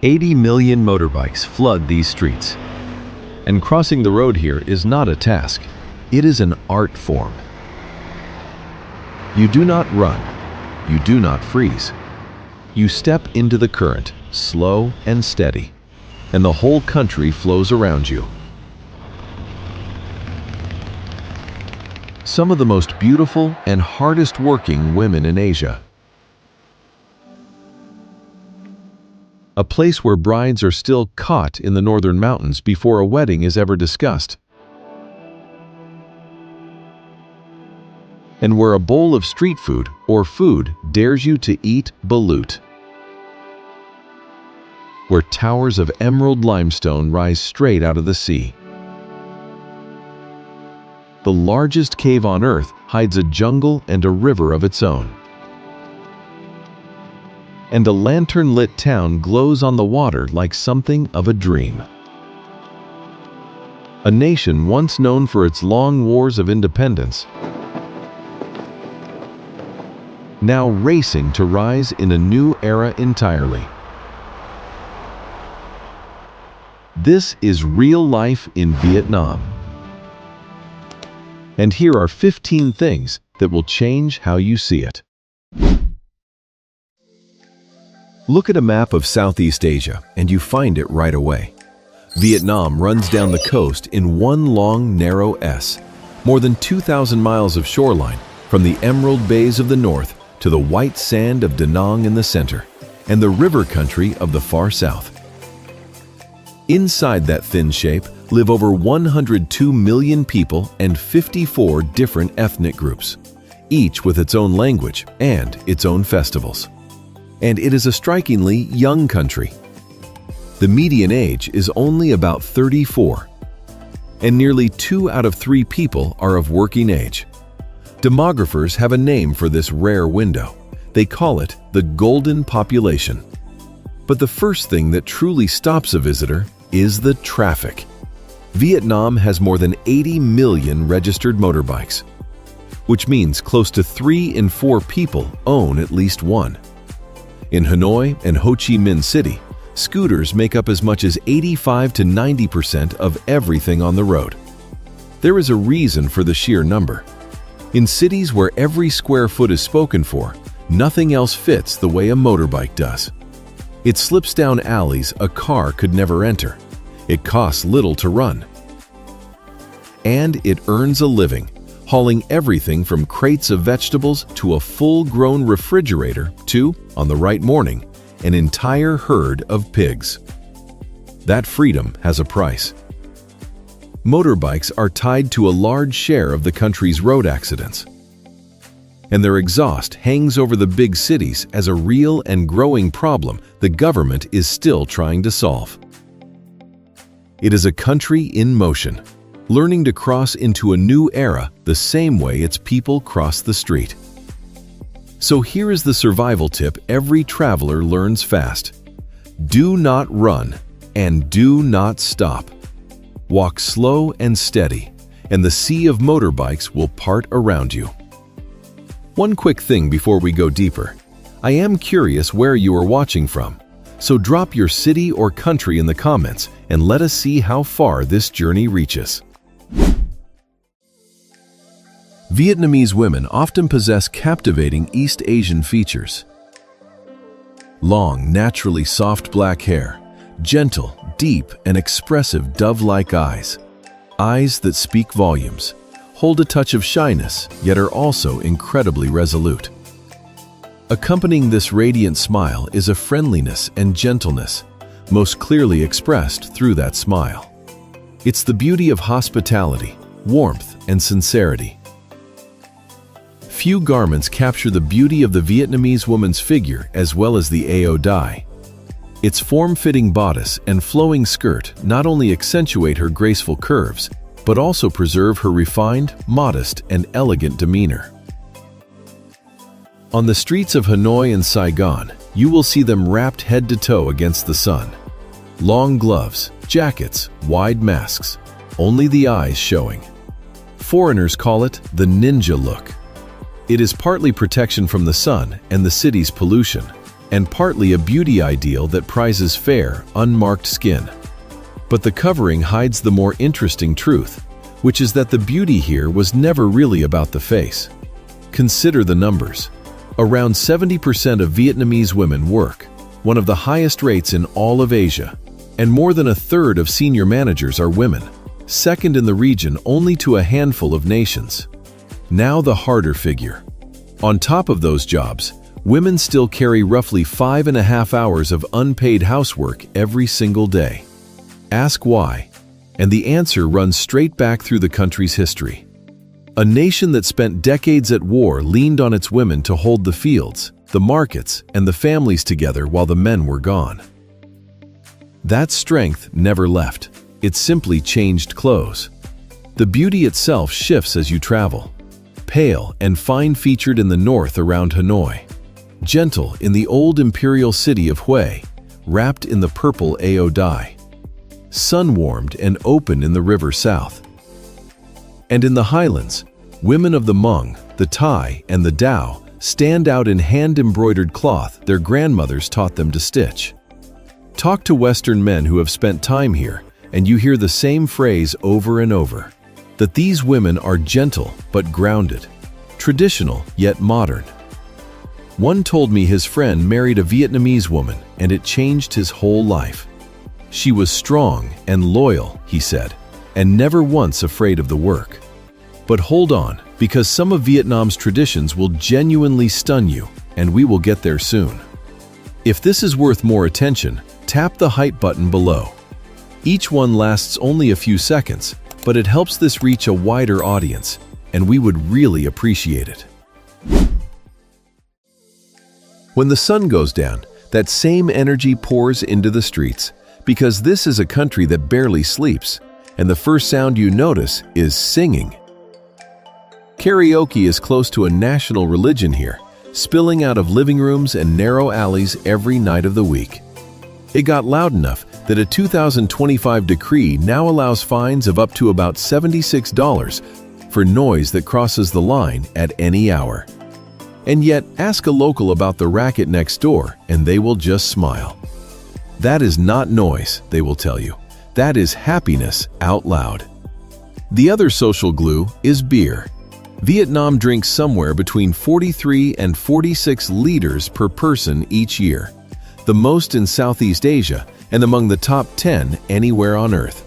80 million motorbikes flood these streets. And crossing the road here is not a task. It is an art form. You do not run. You do not freeze. You step into the current, slow and steady, and the whole country flows around you. Some of the most beautiful and hardest working women in Asia. A place where brides are still caught in the northern mountains before a wedding is ever discussed. And where a bowl of street food or food dares you to eat balut. Where towers of emerald limestone rise straight out of the sea. The largest cave on earth hides a jungle and a river of its own. And a lantern-lit town glows on the water like something of a dream. A nation once known for its long wars of independence, now racing to rise in a new era entirely. This is real life in Vietnam. And here are 15 things that will change how you see it. Look at a map of Southeast Asia and you find it right away. Vietnam runs down the coast in one long, narrow S. More than 2,000 miles of shoreline, from the emerald bays of the north to the white sand of Da Nang in the center, and the river country of the far south. Inside that thin shape live over 102 million people and 54 different ethnic groups, each with its own language and its own festivals. And it is a strikingly young country. The median age is only about 34, and nearly 2 out of 3 people are of working age. Demographers have a name for this rare window. They call it the golden population. But the first thing that truly stops a visitor is the traffic. Vietnam has more than 80 million registered motorbikes, which means close to 3 in 4 people own at least one. In Hanoi and Ho Chi Minh City, scooters make up as much as 85 to 90% of everything on the road. There is a reason for the sheer number. In cities where every square foot is spoken for, nothing else fits the way a motorbike does. It slips down alleys a car could never enter. It costs little to run. And it earns a living, hauling everything from crates of vegetables to a full-grown refrigerator to, on the right morning, an entire herd of pigs. That freedom has a price. Motorbikes are tied to a large share of the country's road accidents, and their exhaust hangs over the big cities as a real and growing problem the government is still trying to solve. It is a country in motion, learning to cross into a new era the same way its people cross the street. So here is the survival tip every traveler learns fast. Do not run and do not stop. Walk slow and steady, and the sea of motorbikes will part around you. One quick thing before we go deeper. I am curious where you are watching from, so drop your city or country in the comments and let us see how far this journey reaches. Vietnamese women often possess captivating East Asian features. Long, naturally soft black hair, gentle, deep, and expressive dove-like eyes. Eyes that speak volumes, hold a touch of shyness, yet are also incredibly resolute. Accompanying this radiant smile is a friendliness and gentleness, most clearly expressed through that smile. It's the beauty of hospitality, warmth, and sincerity. Few garments capture the beauty of the Vietnamese woman's figure as well as the Ao Dai. Its form-fitting bodice and flowing skirt not only accentuate her graceful curves, but also preserve her refined, modest, and elegant demeanor. On the streets of Hanoi and Saigon, you will see them wrapped head to toe against the sun. Long gloves, jackets, wide masks, only the eyes showing. Foreigners call it the ninja look. It is partly protection from the sun and the city's pollution, and partly a beauty ideal that prizes fair, unmarked skin. But the covering hides the more interesting truth, which is that the beauty here was never really about the face. Consider the numbers. Around 70% of Vietnamese women work, one of the highest rates in all of Asia, and more than a third of senior managers are women, second in the region only to a handful of nations. Now the harder figure. On top of those jobs, women still carry roughly 5.5 hours of unpaid housework every single day. Ask why, and the answer runs straight back through the country's history. A nation that spent decades at war leaned on its women to hold the fields, the markets, and the families together while the men were gone. That strength never left. It simply changed clothes. The beauty itself shifts as you travel. Pale and fine-featured in the north around Hanoi. Gentle in the old imperial city of Hue, wrapped in the purple Ao dye. Sun-warmed and open in the river south. And in the highlands, women of the Hmong, the Thai, and the Dao stand out in hand-embroidered cloth their grandmothers taught them to stitch. Talk to Western men who have spent time here, and you hear the same phrase over and over, that these women are gentle but grounded, traditional yet modern. One told me his friend married a Vietnamese woman, and it changed his whole life. She was strong and loyal, he said, and never once afraid of the work. But hold on, because some of Vietnam's traditions will genuinely stun you, and we will get there soon. If this is worth more attention, tap the hype button below. Each one lasts only a few seconds, but it helps this reach a wider audience, and we would really appreciate it. When the sun goes down, that same energy pours into the streets, because this is a country that barely sleeps, and the first sound you notice is singing. Karaoke is close to a national religion here, spilling out of living rooms and narrow alleys every night of the week. It got loud enough that a 2025 decree now allows fines of up to about $76 for noise that crosses the line at any hour. And yet, ask a local about the racket next door, and they will just smile. That is not noise, they will tell you. That is happiness out loud. The other social glue is beer. Vietnam drinks somewhere between 43 and 46 liters per person each year, the most in Southeast Asia and among the top 10 anywhere on Earth.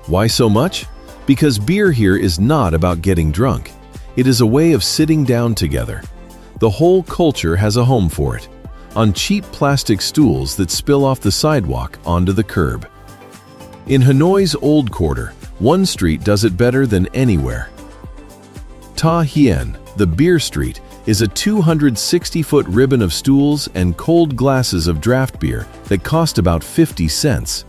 Why so much? Because beer here is not about getting drunk. It is a way of sitting down together. The whole culture has a home for it, on cheap plastic stools that spill off the sidewalk onto the curb. In Hanoi's Old Quarter, one street does it better than anywhere. Ta Hien, the beer street, is a 260-foot ribbon of stools and cold glasses of draft beer that cost about 50 cents,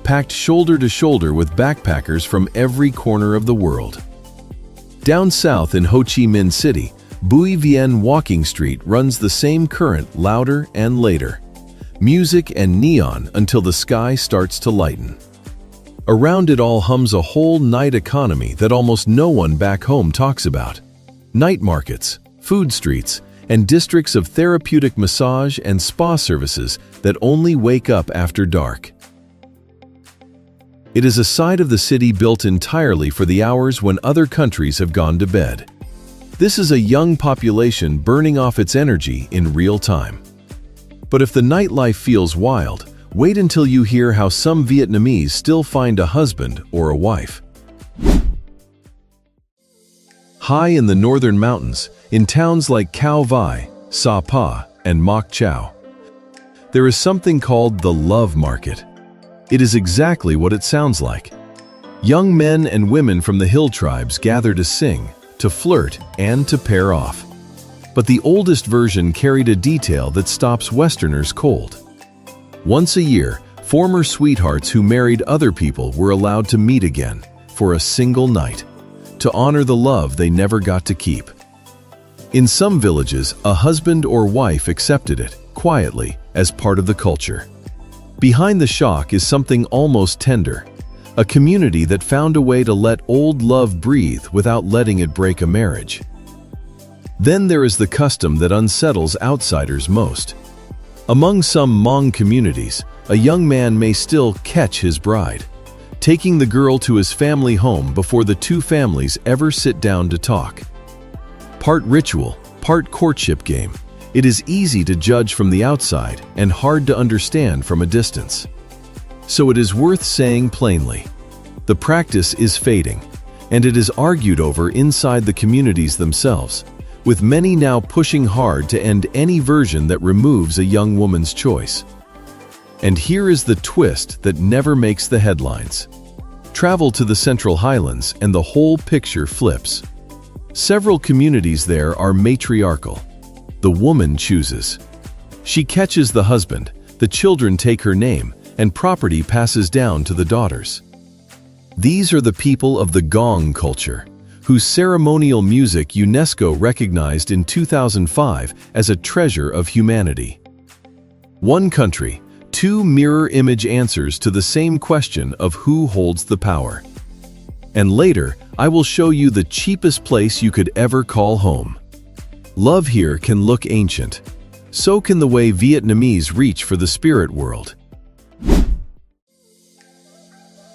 packed shoulder to shoulder with backpackers from every corner of the world. Down south in Ho Chi Minh City, Bui Vien Walking Street runs the same current louder and later. Music and neon until the sky starts to lighten. Around it all hums a whole night economy that almost no one back home talks about. Night markets, food streets, and districts of therapeutic massage and spa services that only wake up after dark. It is a side of the city built entirely for the hours when other countries have gone to bed. This is a young population burning off its energy in real time. But if the nightlife feels wild, wait until you hear how some Vietnamese still find a husband or a wife. High in the northern mountains, in towns like Cao Vai, Sa Pa, and Moc Chau, there is something called the love market. It is exactly what it sounds like. Young men and women from the hill tribes gather to sing, to flirt, and to pair off. But the oldest version carried a detail that stops Westerners cold. Once a year, former sweethearts who married other people were allowed to meet again for a single night, to honor the love they never got to keep. In some villages, a husband or wife accepted it, quietly, as part of the culture. Behind the shock is something almost tender, a community that found a way to let old love breathe without letting it break a marriage. Then there is the custom that unsettles outsiders most. Among some Hmong communities, a young man may still catch his bride, taking the girl to his family home before the two families ever sit down to talk. Part ritual, part courtship game, it is easy to judge from the outside and hard to understand from a distance. So it is worth saying plainly, the practice is fading, and it is argued over inside the communities themselves, with many now pushing hard to end any version that removes a young woman's choice. And here is the twist that never makes the headlines. Travel to the Central Highlands and the whole picture flips. Several communities there are matriarchal. The woman chooses. She catches the husband, the children take her name, and property passes down to the daughters. These are the people of the gong culture, whose ceremonial music UNESCO recognized in 2005 as a treasure of humanity. One country, two mirror image answers to the same question of who holds the power. And later, I will show you the cheapest place you could ever call home. Love here can look ancient. So can the way Vietnamese reach for the spirit world.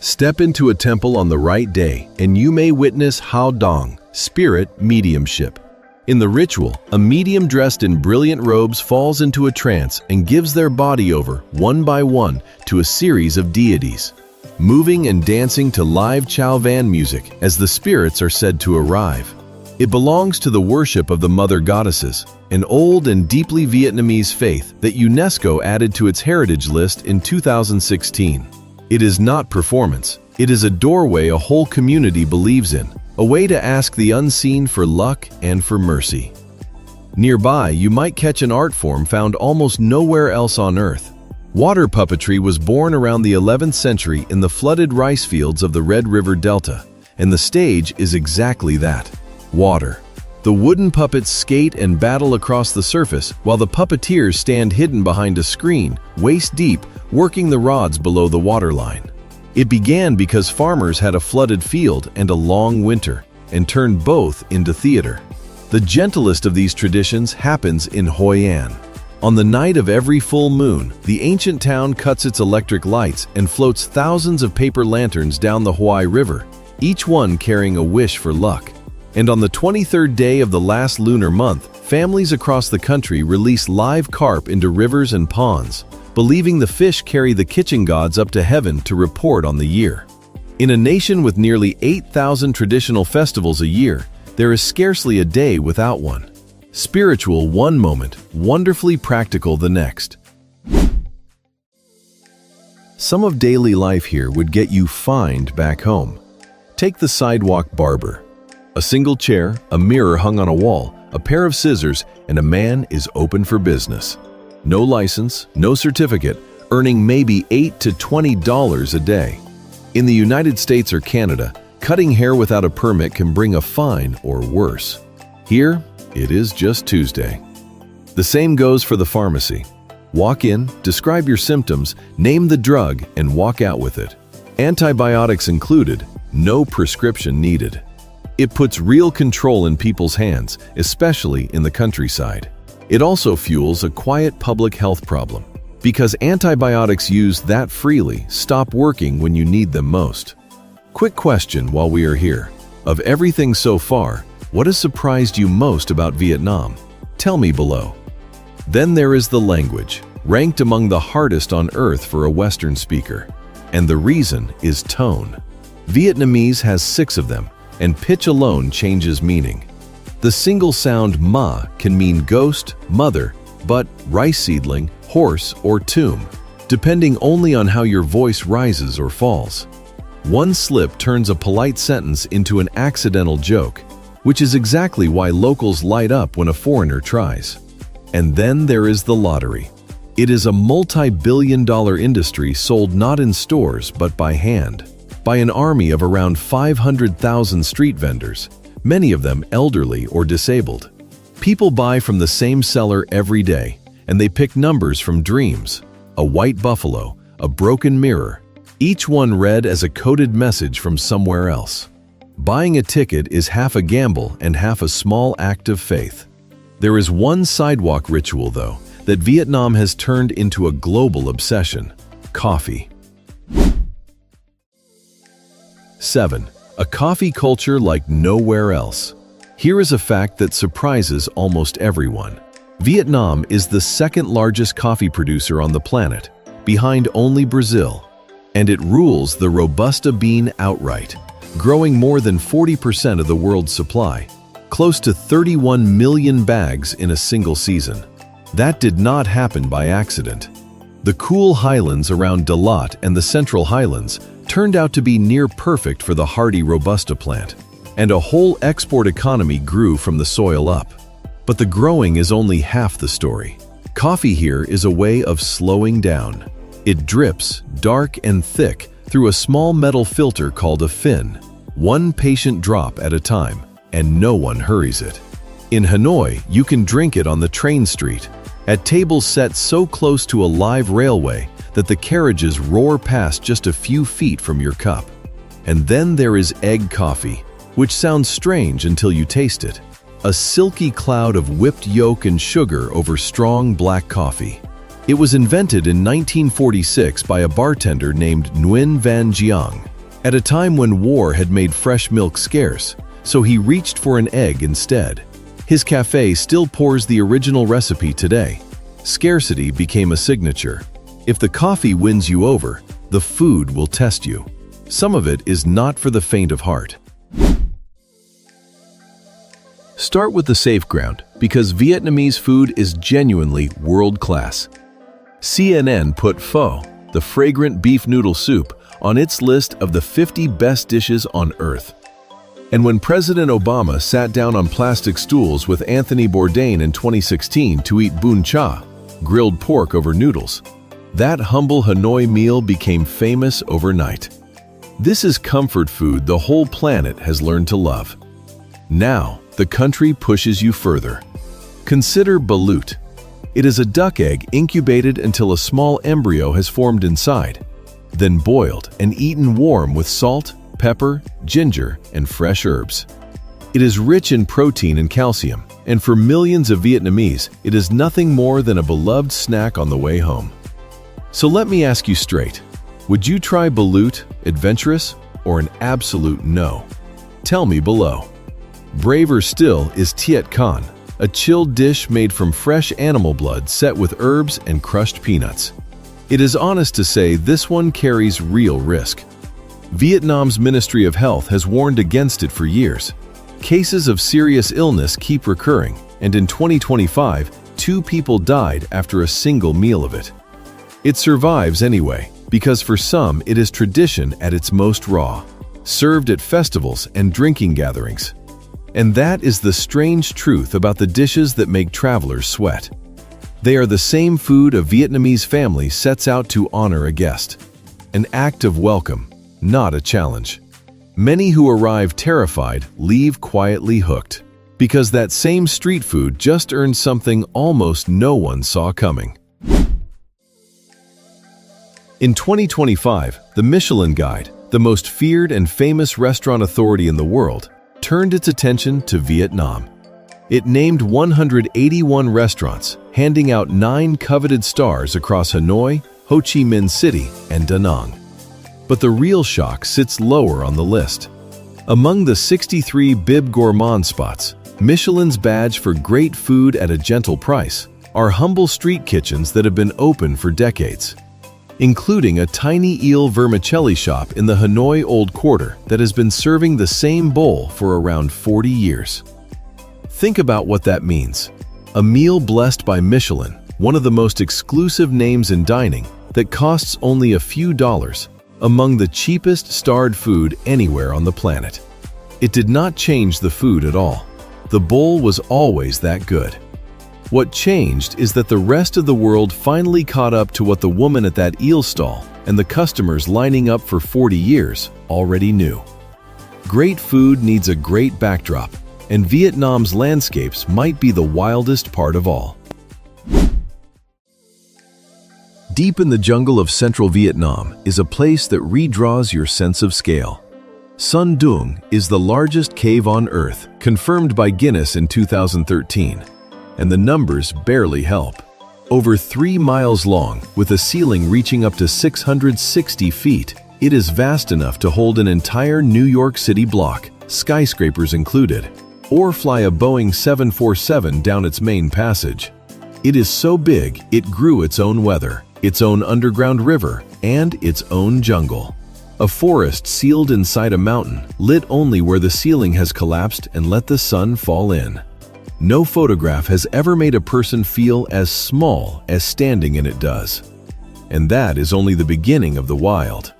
Step into a temple on the right day, and you may witness Hao Dong, spirit mediumship. In the ritual, a medium dressed in brilliant robes falls into a trance and gives their body over, one by one, to a series of deities, moving and dancing to live chow van music as the spirits are said to arrive. It belongs to the worship of the mother goddesses, an old and deeply Vietnamese faith that UNESCO added to its heritage list in 2016. It is not performance. It is a doorway a whole community believes in, a way to ask the unseen for luck and for mercy. Nearby, you might catch an art form found almost nowhere else on Earth. Water puppetry was born around the 11th century in the flooded rice fields of the Red River Delta, and the stage is exactly that, water. The wooden puppets skate and battle across the surface while the puppeteers stand hidden behind a screen, waist deep, working the rods below the waterline. It began because farmers had a flooded field and a long winter, and turned both into theater. The gentlest of these traditions happens in Hoi An. On the night of every full moon, the ancient town cuts its electric lights and floats thousands of paper lanterns down the Huai River, each one carrying a wish for luck. And on the 23rd day of the last lunar month, families across the country release live carp into rivers and ponds, believing the fish carry the kitchen gods up to heaven to report on the year. In a nation with nearly 8,000 traditional festivals a year, there is scarcely a day without one. Spiritual one moment, wonderfully practical the next. Some of daily life here would get you fined back home. Take the sidewalk barber. A single chair, a mirror hung on a wall, a pair of scissors, and a man is open for business. No license, no certificate, earning maybe $8 to $20 a day. In the United States or Canada, cutting hair without a permit can bring a fine or worse. Here, it is just Tuesday. The same goes for the pharmacy. Walk in, describe your symptoms, name the drug, and walk out with it. Antibiotics included, no prescription needed. It puts real control in people's hands, especially in the countryside. It also fuels a quiet public health problem, because antibiotics used that freely stop working when you need them most. Quick question while we are here. Of everything so far, what has surprised you most about Vietnam? Tell me below. Then there is the language, ranked among the hardest on earth for a Western speaker. And the reason is tone. Vietnamese has 6 of them, and pitch alone changes meaning. The single sound ma can mean ghost, mother, but rice seedling, horse, or tomb, depending only on how your voice rises or falls. One slip turns a polite sentence into an accidental joke, which is exactly why locals light up when a foreigner tries. And then there is the lottery. It is a multi-billion-dollar industry sold not in stores but by hand, by an army of around 500,000 street vendors, many of them elderly or disabled. People buy from the same seller every day, and they pick numbers from dreams, a white buffalo, a broken mirror, each one read as a coded message from somewhere else. Buying a ticket is half a gamble and half a small act of faith. There is one sidewalk ritual, though, that Vietnam has turned into a global obsession: coffee. 7. A coffee culture like nowhere else. Here is a fact that surprises almost everyone. Vietnam is the second largest coffee producer on the planet, behind only Brazil, and it rules the Robusta bean outright, growing more than 40% of the world's supply, close to 31 million bags in a single season. That did not happen by accident. The cool highlands around Dalat and the Central Highlands turned out to be near perfect for the hardy Robusta plant, and a whole export economy grew from the soil up. But the growing is only half the story. Coffee here is a way of slowing down. It drips, dark and thick, through a small metal filter called a fin, one patient drop at a time, and no one hurries it. In Hanoi, you can drink it on the train street, at tables set so close to a live railway that the carriages roar past just a few feet from your cup. And then there is egg coffee, which sounds strange until you taste it. A silky cloud of whipped yolk and sugar over strong black coffee. It was invented in 1946 by a bartender named Nguyen Van Giang, at a time when war had made fresh milk scarce, so he reached for an egg instead. His cafe still pours the original recipe today. Scarcity became a signature. If the coffee wins you over, the food will test you. Some of it is not for the faint of heart. Start with the safe ground, because Vietnamese food is genuinely world-class. CNN put pho, the fragrant beef noodle soup, on its list of the 50 best dishes on earth. And when President Obama sat down on plastic stools with Anthony Bourdain in 2016 to eat bun cha, grilled pork over noodles, that humble Hanoi meal became famous overnight. This is comfort food the whole planet has learned to love. Now, the country pushes you further. Consider balut. It is a duck egg incubated until a small embryo has formed inside, then boiled and eaten warm with salt, pepper, ginger, and fresh herbs. It is rich in protein and calcium, and for millions of Vietnamese, it is nothing more than a beloved snack on the way home. So let me ask you straight, would you try balut, adventurous, or an absolute no? Tell me below. Braver still is tiet kan, a chilled dish made from fresh animal blood set with herbs and crushed peanuts. It is honest to say this one carries real risk. Vietnam's Ministry of Health has warned against it for years. Cases of serious illness keep recurring, and in 2025, 2 people died after a single meal of it. It survives anyway, because for some it is tradition at its most raw, served at festivals and drinking gatherings. And that is the strange truth about the dishes that make travelers sweat. They are the same food a Vietnamese family sets out to honor a guest. An act of welcome, not a challenge. Many who arrive terrified leave quietly hooked, because that same street food just earned something almost no one saw coming. In 2025, the Michelin Guide, the most feared and famous restaurant authority in the world, turned its attention to Vietnam. It named 181 restaurants, handing out 9 coveted stars across Hanoi, Ho Chi Minh City, and Da Nang. But the real shock sits lower on the list. Among the 63 Bib Gourmand spots, Michelin's badge for great food at a gentle price, are humble street kitchens that have been open for decades, including a tiny eel vermicelli shop in the Hanoi Old Quarter that has been serving the same bowl for around 40 years. Think about what that means. A meal blessed by Michelin, one of the most exclusive names in dining, that costs only a few dollars, among the cheapest starred food anywhere on the planet. It did not change the food at all. The bowl was always that good. What changed is that the rest of the world finally caught up to what the woman at that eel stall and the customers lining up for 40 years already knew. Great food needs a great backdrop, and Vietnam's landscapes might be the wildest part of all. Deep in the jungle of central Vietnam is a place that redraws your sense of scale. Son Doong is the largest cave on Earth, confirmed by Guinness in 2013. And the numbers barely help. Over 3 miles long, with a ceiling reaching up to 660 feet, it is vast enough to hold an entire New York City block, skyscrapers included, or fly a Boeing 747 down its main passage. It is so big, it grew its own weather, its own underground river, and its own jungle. A forest sealed inside a mountain, lit only where the ceiling has collapsed and let the sun fall in. No photograph has ever made a person feel as small as standing in it does. And that is only the beginning of the wild.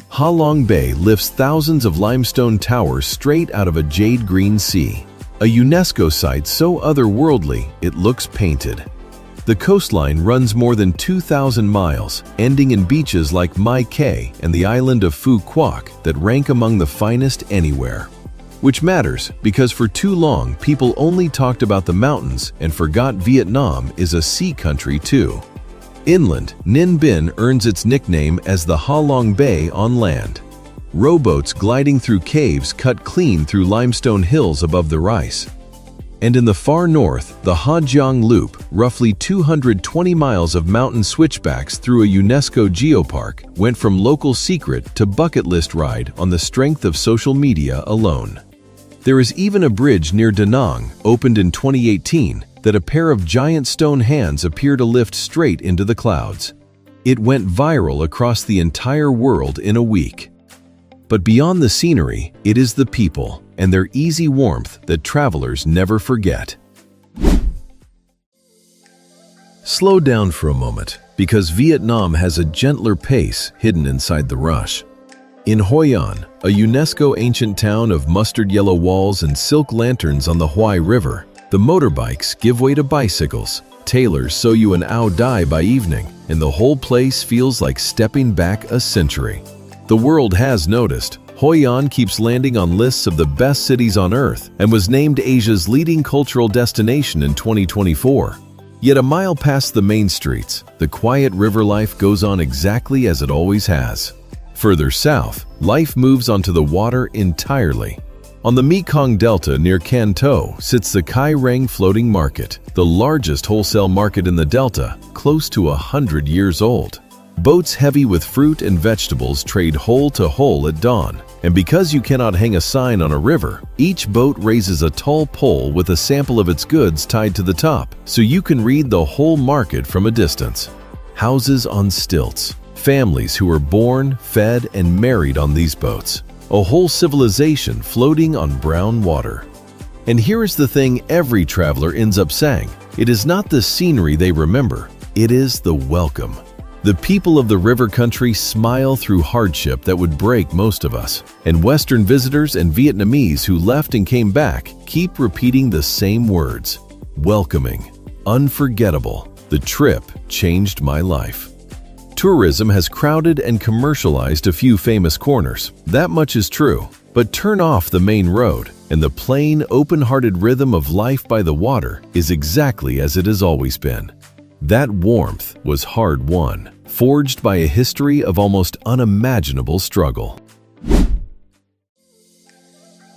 Ha Long Bay lifts thousands of limestone towers straight out of a jade-green sea, a UNESCO site so otherworldly it looks painted. The coastline runs more than 2,000 miles, ending in beaches like Mai Kea and the island of Phu Quoc that rank among the finest anywhere. Which matters because for too long people only talked about the mountains and forgot Vietnam is a sea country too. Inland, Ninh Binh earns its nickname as the Ha Long Bay on land. Rowboats gliding through caves cut clean through limestone hills above the rice. And in the far north, the Ha Giang Loop, roughly 220 miles of mountain switchbacks through a UNESCO geopark, went from local secret to bucket list ride on the strength of social media alone. There is even a bridge near Da Nang, opened in 2018, that a pair of giant stone hands appear to lift straight into the clouds. It went viral across the entire world in a week. But beyond the scenery, it is the people and their easy warmth that travelers never forget. Slow down for a moment, because Vietnam has a gentler pace hidden inside the rush. In Hoi An, a UNESCO ancient town of mustard yellow walls and silk lanterns on the Huai River, the motorbikes give way to bicycles, tailors sew you an ao dai by evening, and the whole place feels like stepping back a century. The world has noticed. Hoi An keeps landing on lists of the best cities on Earth and was named Asia's leading cultural destination in 2024. Yet a mile past the main streets, the quiet river life goes on exactly as it always has. Further south, life moves onto the water entirely. On the Mekong Delta near Can Tho sits the Kai Reng Floating Market, the largest wholesale market in the Delta, close to 100 years old. Boats heavy with fruit and vegetables trade hole to hole at dawn. And because you cannot hang a sign on a river, each boat raises a tall pole with a sample of its goods tied to the top, so you can read the whole market from a distance. Houses on stilts, families who were born, fed, and married on these boats. A whole civilization floating on brown water. And here is the thing every traveler ends up saying. It is not the scenery they remember, it is the welcome. The people of the river country smile through hardship that would break most of us, and Western visitors and Vietnamese who left and came back keep repeating the same words. Welcoming, unforgettable, the trip changed my life. Tourism has crowded and commercialized a few famous corners, that much is true, but turn off the main road, and the plain, open-hearted rhythm of life by the water is exactly as it has always been. That warmth was hard-won, forged by a history of almost unimaginable struggle.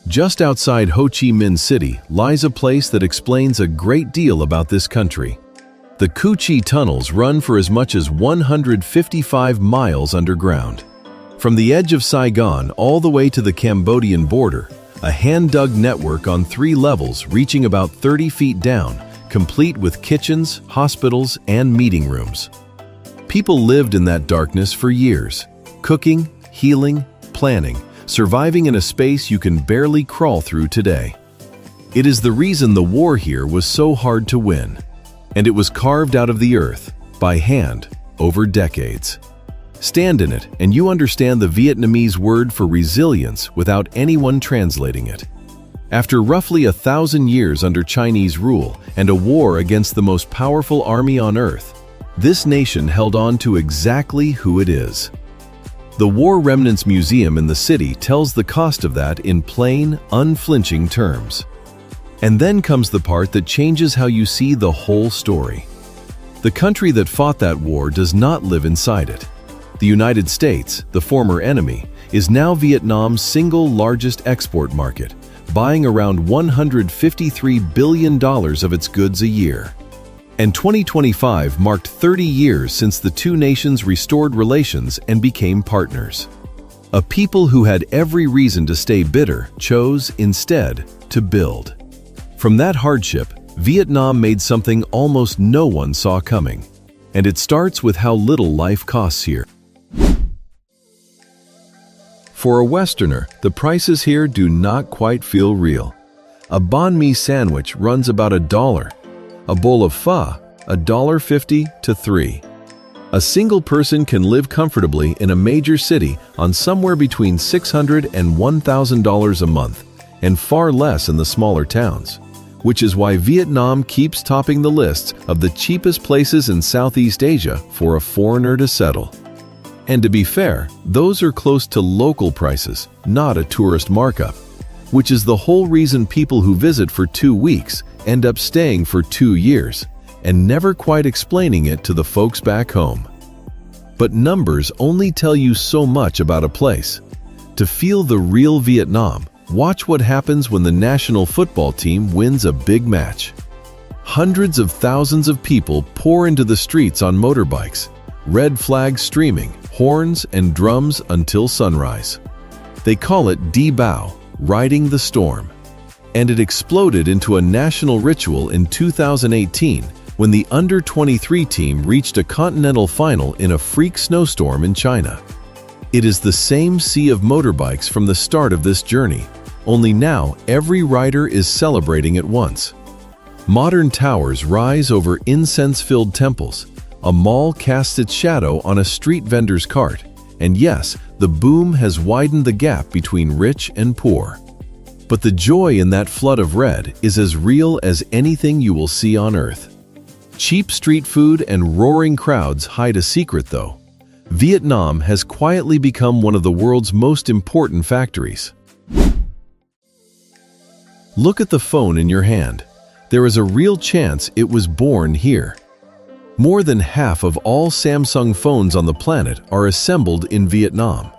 Just outside Ho Chi Minh City lies a place that explains a great deal about this country. The Cu Chi tunnels run for as much as 155 miles underground. From the edge of Saigon all the way to the Cambodian border, a hand-dug network on 3 levels reaching about 30 feet down, complete with kitchens, hospitals, and meeting rooms. People lived in that darkness for years, cooking, healing, planning, surviving in a space you can barely crawl through today. It is the reason the war here was so hard to win, and it was carved out of the earth, by hand, over decades. Stand in it, and you understand the Vietnamese word for resilience without anyone translating it. After roughly 1,000 years under Chinese rule and a war against the most powerful army on earth, this nation held on to exactly who it is. The War Remnants Museum in the city tells the cost of that in plain, unflinching terms. And then comes the part that changes how you see the whole story. The country that fought that war does not live inside it. The United States, the former enemy, is now Vietnam's single largest export market, buying around $153 billion of its goods a year. And 2025 marked 30 years since the two nations restored relations and became partners. A people who had every reason to stay bitter chose, instead, to build. From that hardship, Vietnam made something almost no one saw coming. And it starts with how little life costs here. For a Westerner, the prices here do not quite feel real. A banh mi sandwich runs about $1. A bowl of pho, $1.50 to $3. A single person can live comfortably in a major city on somewhere between $600 and $1,000 a month, and far less in the smaller towns, which is why Vietnam keeps topping the lists of the cheapest places in Southeast Asia for a foreigner to settle. And to be fair, those are close to local prices, not a tourist markup, which is the whole reason people who visit for 2 weeks end up staying for 2 years, and never quite explaining it to the folks back home. But numbers only tell you so much about a place. To feel the real Vietnam, watch what happens when the national football team wins a big match. Hundreds of thousands of people pour into the streets on motorbikes, red flags streaming, horns and drums until sunrise. They call it Đi Bao, riding the storm. And it exploded into a national ritual in 2018 when the under-23 team reached a continental final in a freak snowstorm in China. It is the same sea of motorbikes from the start of this journey, only now every rider is celebrating at once. Modern towers rise over incense-filled temples, a mall casts its shadow on a street vendor's cart, and yes, the boom has widened the gap between rich and poor. But the joy in that flood of red is as real as anything you will see on Earth. Cheap street food and roaring crowds hide a secret, though. Vietnam has quietly become one of the world's most important factories. Look at the phone in your hand. There is a real chance it was born here. More than half of all Samsung phones on the planet are assembled in Vietnam,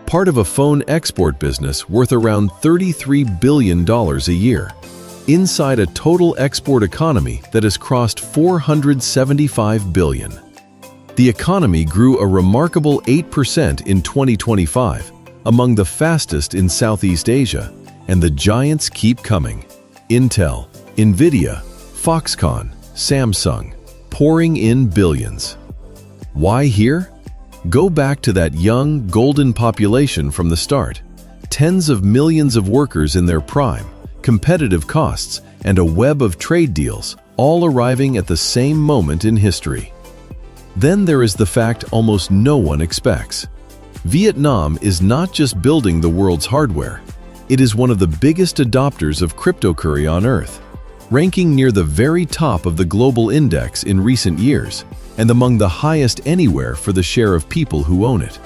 part of a phone export business worth around $33 billion a year, inside a total export economy that has crossed $475 billion. The economy grew a remarkable 8% in 2025, among the fastest in Southeast Asia, and the giants keep coming. Intel, Nvidia, Foxconn, Samsung, pouring in billions. Why here? Go back to that young, golden population from the start. Tens of millions of workers in their prime, competitive costs, and a web of trade deals, all arriving at the same moment in history. Then there is the fact almost no one expects. Vietnam is not just building the world's hardware. It is one of the biggest adopters of cryptocurrency on Earth, ranking near the very top of the global index in recent years, and among the highest anywhere for the share of people who own it.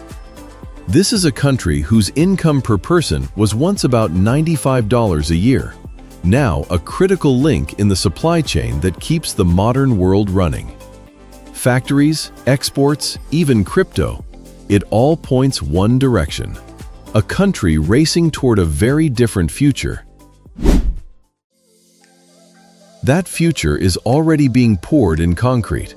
This is a country whose income per person was once about $95 a year, now a critical link in the supply chain that keeps the modern world running. Factories, exports, even crypto, it all points one direction: a country racing toward a very different future. That future is already being poured in concrete.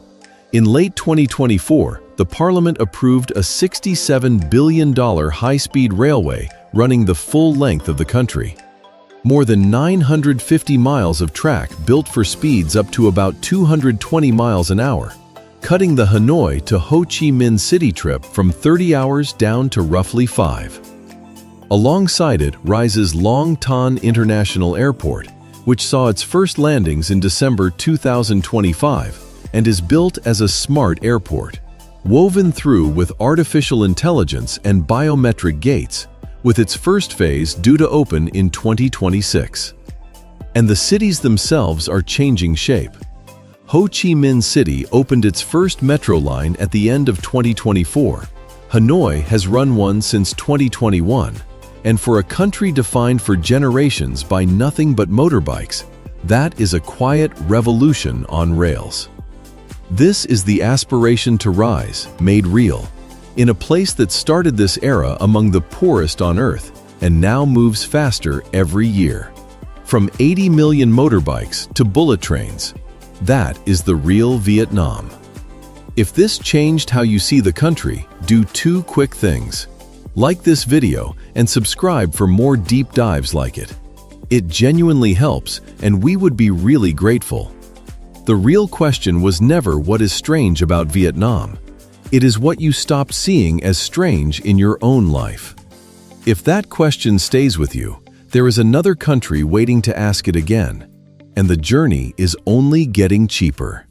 In late 2024, the Parliament approved a $67 billion high-speed railway running the full length of the country. More than 950 miles of track built for speeds up to about 220 miles an hour, cutting the Hanoi to Ho Chi Minh City trip from 30 hours down to roughly 5. Alongside it rises Long Tan International Airport, which saw its first landings in December 2025 and is built as a smart airport, woven through with artificial intelligence and biometric gates, with its first phase due to open in 2026. And the cities themselves are changing shape. Ho Chi Minh City opened its first metro line at the end of 2024. Hanoi has run one since 2021, and for a country defined for generations by nothing but motorbikes, that is a quiet revolution on rails. This is the aspiration to rise, made real, in a place that started this era among the poorest on Earth and now moves faster every year. From 80 million motorbikes to bullet trains, That is the real Vietnam. If this changed how you see the country, do 2 quick things. Like this video and subscribe for more deep dives like it. It genuinely helps, and we would be really grateful. The real question was never what is strange about Vietnam. It is what you stopped seeing as strange in your own life. If that question stays with you, there is another country waiting to ask it again, and the journey is only getting cheaper.